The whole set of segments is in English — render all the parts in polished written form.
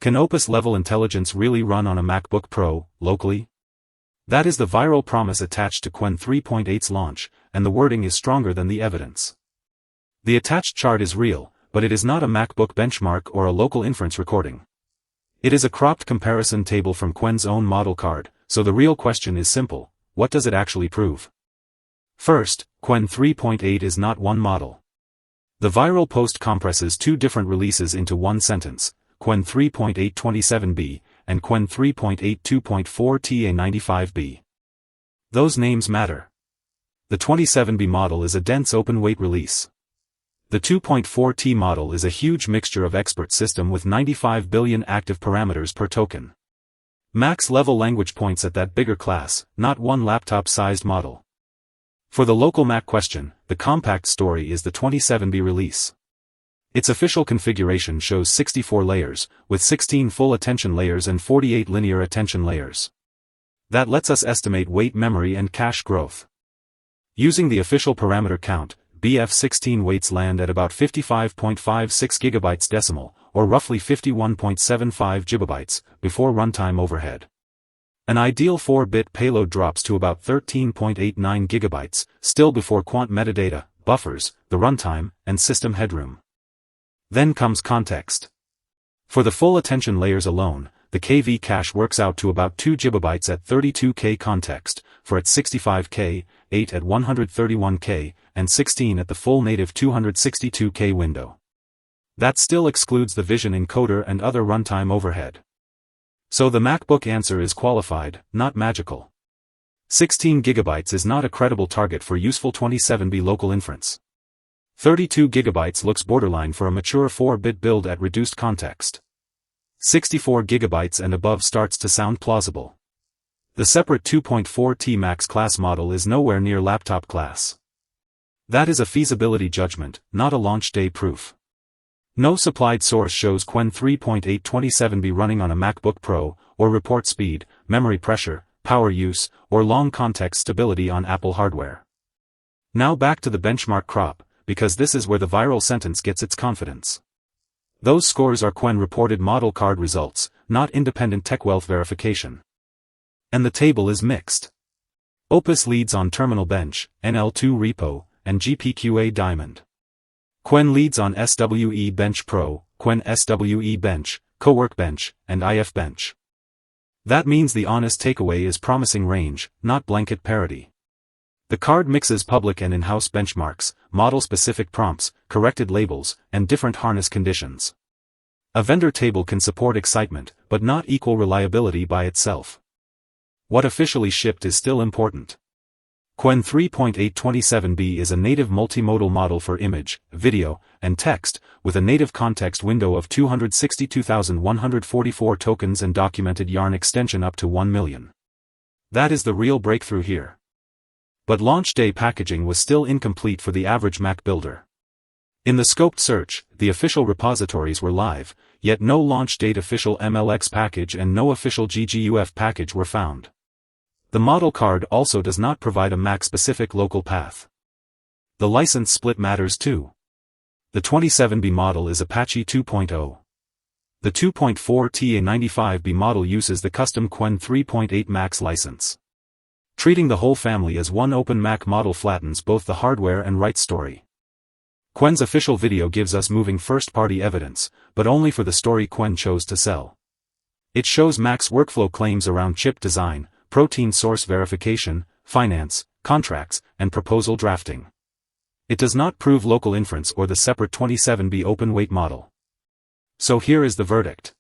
Can Opus-level intelligence really run on a MacBook Pro, locally? That is the viral promise attached to Qwen 3.8's launch, and the wording is stronger than the evidence. The attached chart is real, but it is not a MacBook benchmark or a local inference recording. It is a cropped comparison table from Qwen's own model card, so the real question is simple: what does it actually prove? First, Qwen 3.8 is not one model. The viral post compresses two different releases into one sentence: Qwen 3.8-27B and Qwen 3.8-2.4T-A95B. Those names matter. The 27B model is a dense open-weight release. The 2.4T model is a huge mixture of expert system with 95 billion active parameters per token. Max-level language points at that bigger class, not one laptop-sized model. For the local Mac question, the compact story is the 27B release. Its official configuration shows 64 layers, with 16 full attention layers and 48 linear attention layers. That lets us estimate weight, memory and cache growth. Using the official parameter count, BF16 weights land at about 55.56 GB decimal, or roughly 51.75 GB, before runtime overhead. An ideal 4-bit payload drops to about 13.89 GB, still before quant metadata, buffers, the runtime, and system headroom. Then comes context. For the full attention layers alone, the KV cache works out to about 2 GB at 32K context, for at 65K, 8 at 131K, and 16 at the full native 262K window. That still excludes the vision encoder and other runtime overhead. So the MacBook answer is qualified, not magical. 16 GB is not a credible target for useful 27B local inference. 32 GB looks borderline for a mature 4-bit build at reduced context. 64 GB and above starts to sound plausible. The separate 2.4T Max class model is nowhere near laptop class. That is a feasibility judgment, not a launch day proof. No supplied source shows Qwen 3.8-27B running on a MacBook Pro, or report speed, memory pressure, power use, or long context stability on Apple hardware. Now back to the benchmark crop, because this is where the viral sentence gets its confidence. Those scores are Qwen-reported model card results, not independent TechWealth verification. And the table is mixed. Opus leads on Terminal Bench, NL2 Repo, and GPQA Diamond. Qwen leads on SWE Bench Pro, Qwen SWE Bench, CoWorkbench, and IF Bench. That means the honest takeaway is promising range, not blanket parity. The card mixes public and in-house benchmarks, model-specific prompts, corrected labels, and different harness conditions. A vendor table can support excitement, but not equal reliability by itself. What officially shipped is still important. Qwen 3.8-27B is a native multimodal model for image, video, and text, with a native context window of 262,144 tokens and documented yarn extension up to 1 million. That is the real breakthrough here. But launch day packaging was still incomplete for the average Mac builder. In the scoped search, the official repositories were live, yet no launch date official MLX package and no official GGUF package were found. The model card also does not provide a Mac-specific local path. The license split matters too. The 27B model is Apache 2.0. The 2.4T-A95B model uses the custom Qwen 3.8 Max license. Treating the whole family as one open Mac model flattens both the hardware and write story. Qwen's official video gives us moving first-party evidence, but only for the story Qwen chose to sell. It shows Mac's workflow claims around chip design, protein source verification, finance, contracts, and proposal drafting. It does not prove local inference or the separate 27B open-weight model. So here is the verdict.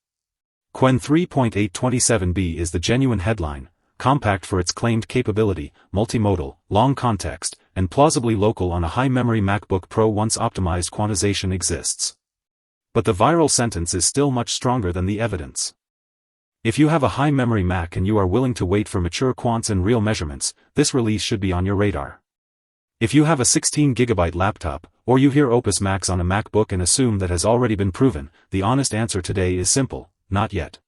Qwen 3.8-27B is the genuine headline, compact for its claimed capability, multimodal, long context, and plausibly local on a high-memory MacBook Pro once optimized quantization exists. But the viral sentence is still much stronger than the evidence. If you have a high-memory Mac and you are willing to wait for mature quants and real measurements, this release should be on your radar. If you have a 16GB laptop, or you hear Opus Max on a MacBook and assume that has already been proven, the honest answer today is simple: not yet.